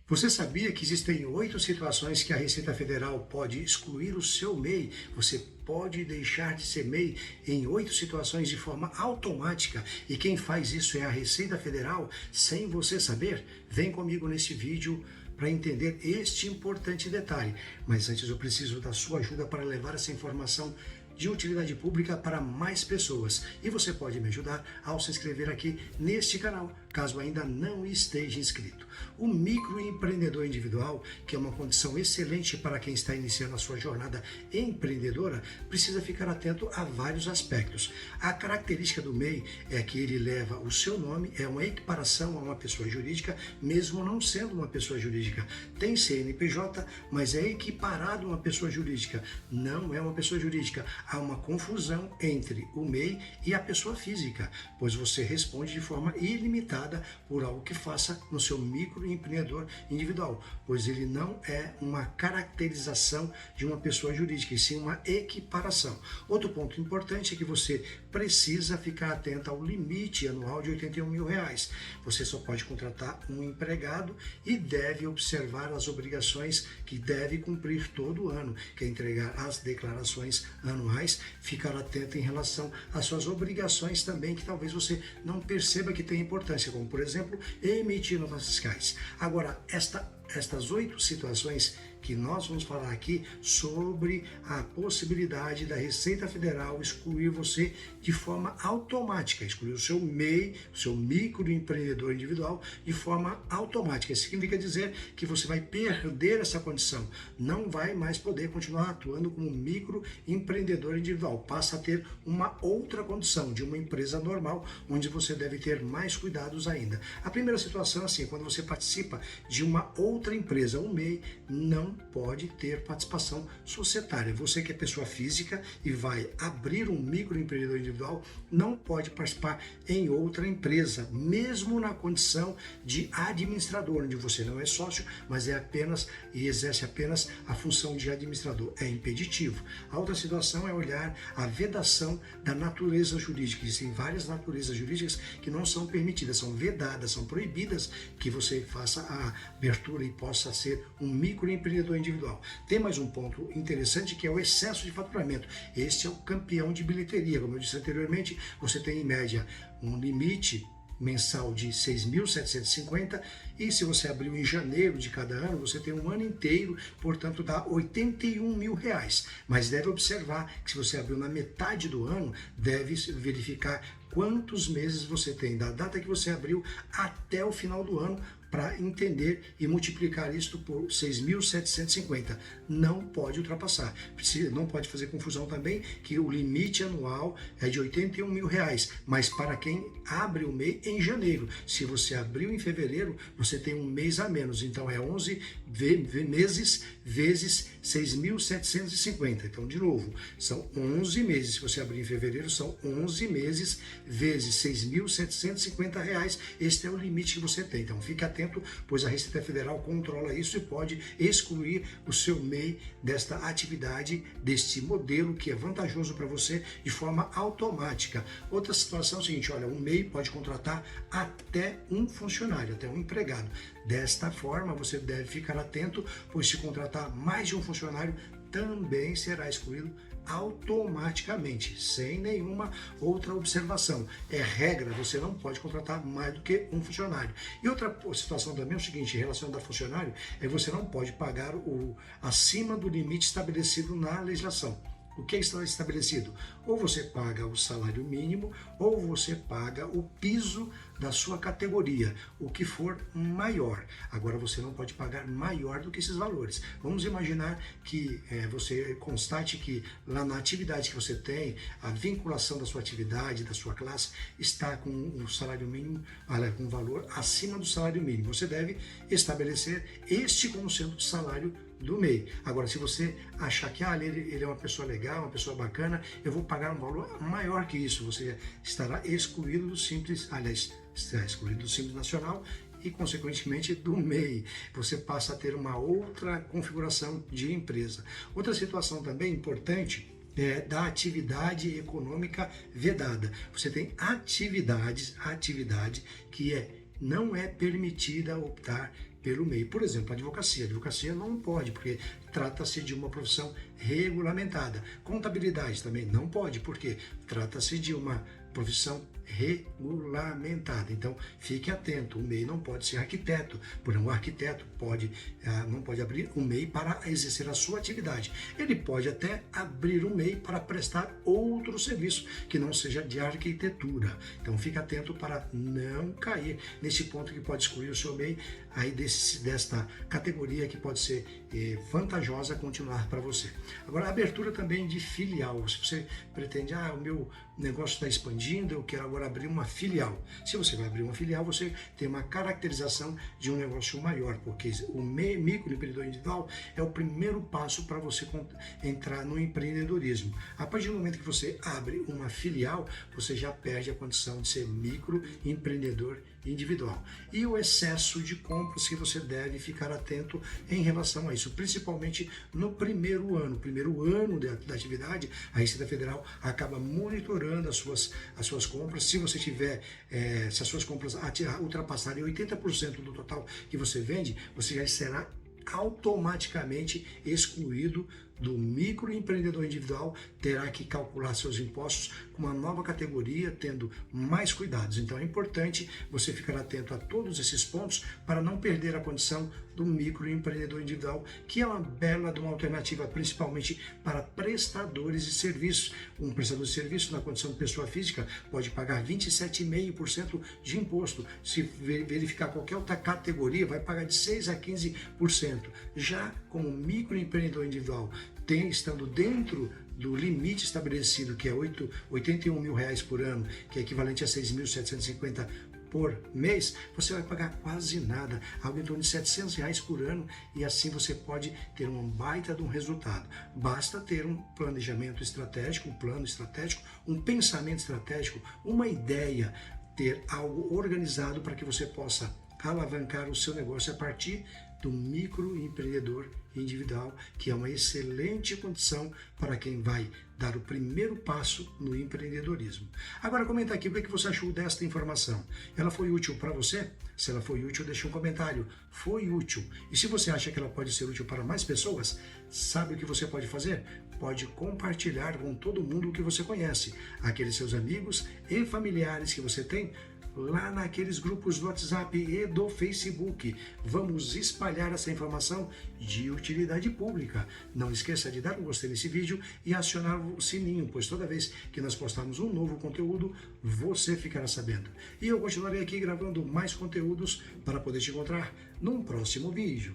Você sabia que existem 8 situações que a Receita Federal pode excluir o seu MEI? Você pode deixar de ser MEI em 8 situações de forma automática e quem faz isso é a Receita Federal sem você saber? Vem comigo nesse vídeo para entender este importante detalhe. Mas antes eu preciso da sua ajuda para levar essa informação de utilidade pública para mais pessoas. E você pode me ajudar ao se inscrever aqui neste canal, caso ainda não esteja inscrito. O microempreendedor individual, que é uma condição excelente para quem está iniciando a sua jornada empreendedora, precisa ficar atento a vários aspectos. A característica do MEI é que ele leva o seu nome, é uma equiparação a uma pessoa jurídica, mesmo não sendo uma pessoa jurídica. Tem CNPJ, mas é equiparado a uma pessoa jurídica. Não é uma pessoa jurídica. Há uma confusão entre o MEI e a pessoa física, pois você responde de forma ilimitada por algo que faça no seu microempreendedor individual, pois ele não é uma caracterização de uma pessoa jurídica, e sim uma equiparação. Outro ponto importante é que você precisa ficar atento ao limite anual de R$ 81.000. Você só pode contratar um empregado e deve observar as obrigações que deve cumprir todo ano, que é entregar as declarações anuais, ficar atento em relação às suas obrigações também, que talvez você não perceba que tem importância, como por exemplo, emitir notas fiscais. Agora, estas 8 situações que nós vamos falar aqui sobre a possibilidade da Receita Federal excluir você de forma automática, excluir o seu MEI, o seu microempreendedor individual, de forma automática. Isso significa dizer que você vai perder essa condição, não vai mais poder continuar atuando como microempreendedor individual, passa a ter uma outra condição de uma empresa normal, onde você deve ter mais cuidados ainda. A primeira situação é assim, quando você participa de uma outra empresa, o MEI não pode ter participação societária. Você que é pessoa física e vai abrir um microempreendedor individual, não pode participar em outra empresa, mesmo na condição de administrador, onde você não é sócio, mas é apenas e exerce apenas a função de administrador. É impeditivo. A outra situação é olhar a vedação da natureza jurídica. Existem várias naturezas jurídicas que não são permitidas, são vedadas, são proibidas que você faça a abertura e possa ser um microempreendedor individual. Tem mais um ponto interessante, que é o excesso de faturamento. Este é o campeão de bilheteria. Como eu disse anteriormente, você tem em média um limite mensal de 6.750 e se você abriu em janeiro de cada ano, você tem um ano inteiro, portanto dá R$ 81.000. Mas deve observar que se você abriu na metade do ano, deve verificar quantos meses você tem, da data que você abriu até o final do ano, para entender e multiplicar isto por 6.750. Não pode ultrapassar. Não pode fazer confusão também que o limite anual é de R$ 81.000, mas para quem abre o MEI em janeiro. Se você abriu em fevereiro, você tem um mês a menos, então é 11 meses vezes 6.750. Então, de novo, são 11 meses. Se você abrir em fevereiro, são 11 meses vezes R$ 6.750. Este é o limite que você tem. Então, fique atento, pois a Receita Federal controla isso e pode excluir o seu MEI desta atividade, deste modelo que é vantajoso para você de forma automática. Outra situação é o seguinte, olha, o MEI pode contratar até um funcionário, até um empregado. Desta forma, você deve ficar atento, pois se contratar mais de um funcionário, também será excluído automaticamente, sem nenhuma outra observação. É regra, você não pode contratar mais do que um funcionário. E outra situação também é o seguinte, relacionada a funcionário, é que você não pode pagar acima do limite estabelecido na legislação. O que está estabelecido? Ou você paga o salário mínimo, ou você paga o piso da sua categoria, o que for maior. Agora você não pode pagar maior do que esses valores. Vamos imaginar que você constate que lá na atividade que você tem, a vinculação da sua atividade, da sua classe, está com o salário mínimo, com um valor acima do salário mínimo. Você deve estabelecer este como sendo o salário do MEI. Agora, se você achar que ele é uma pessoa legal, uma pessoa bacana, eu vou pagar um valor maior que isso, você estará excluído do Simples, aliás, estará excluído do Simples Nacional e, consequentemente, do MEI. Você passa a ter uma outra configuração de empresa. Outra situação também importante da atividade econômica vedada. Você tem atividade que não é permitida optar pelo MEI. Por exemplo, a advocacia. A advocacia não pode, porque trata-se de uma profissão regulamentada. Contabilidade também não pode, porque trata-se de uma profissão regulamentada. Então, fique atento, o MEI não pode ser arquiteto, porém o arquiteto não pode abrir um MEI para exercer a sua atividade. Ele pode até abrir um MEI para prestar outro serviço que não seja de arquitetura. Então, fique atento para não cair nesse ponto que pode excluir o seu MEI aí desta categoria que pode ser vantajosa continuar para você. Agora, a abertura também de filial. Se você pretende, o meu negócio está expandindo, eu quero agora abrir uma filial. Se você vai abrir uma filial, você tem uma caracterização de um negócio maior, porque o microempreendedor individual é o primeiro passo para você entrar no empreendedorismo. A partir do momento que você abre uma filial, você já perde a condição de ser microempreendedor individual. E o excesso de compras que você deve ficar atento em relação a isso, principalmente no primeiro ano. Primeiro ano da atividade, a Receita Federal acaba monitorando as suas compras. Se você tiver, se as suas compras ultrapassarem 80% do total que você vende, você já será automaticamente excluído do microempreendedor individual, terá que calcular seus impostos com uma nova categoria, tendo mais cuidados. Então é importante você ficar atento a todos esses pontos para não perder a condição do microempreendedor individual, que é uma bela de uma alternativa, principalmente para prestadores de serviços. Um prestador de serviço na condição de pessoa física pode pagar 27,5% de imposto. Se verificar qualquer outra categoria, vai pagar de 6% a 15%. Já como microempreendedor individual, estando dentro do limite estabelecido, que é R$ 81 mil por ano, que é equivalente a 6.750 por mês, você vai pagar quase nada, algo em torno de R$ 700 por ano, e assim você pode ter um baita de um resultado. Basta ter um planejamento estratégico, um plano estratégico, um pensamento estratégico, uma ideia, ter algo organizado para que você possa alavancar o seu negócio a partir do microempreendedor individual, que é uma excelente condição para quem vai dar o primeiro passo no empreendedorismo. Agora comenta aqui o que você achou desta informação. Ela foi útil para você? Se ela foi útil, deixe um comentário. Foi útil. E se você acha que ela pode ser útil para mais pessoas, sabe o que você pode fazer? Pode compartilhar com todo mundo o que você conhece, aqueles seus amigos e familiares que você tem, lá naqueles grupos do WhatsApp e do Facebook. Vamos espalhar essa informação de utilidade pública. Não esqueça de dar um gostei nesse vídeo e acionar o sininho, pois toda vez que nós postarmos um novo conteúdo, você ficará sabendo. E eu continuarei aqui gravando mais conteúdos para poder te encontrar num próximo vídeo.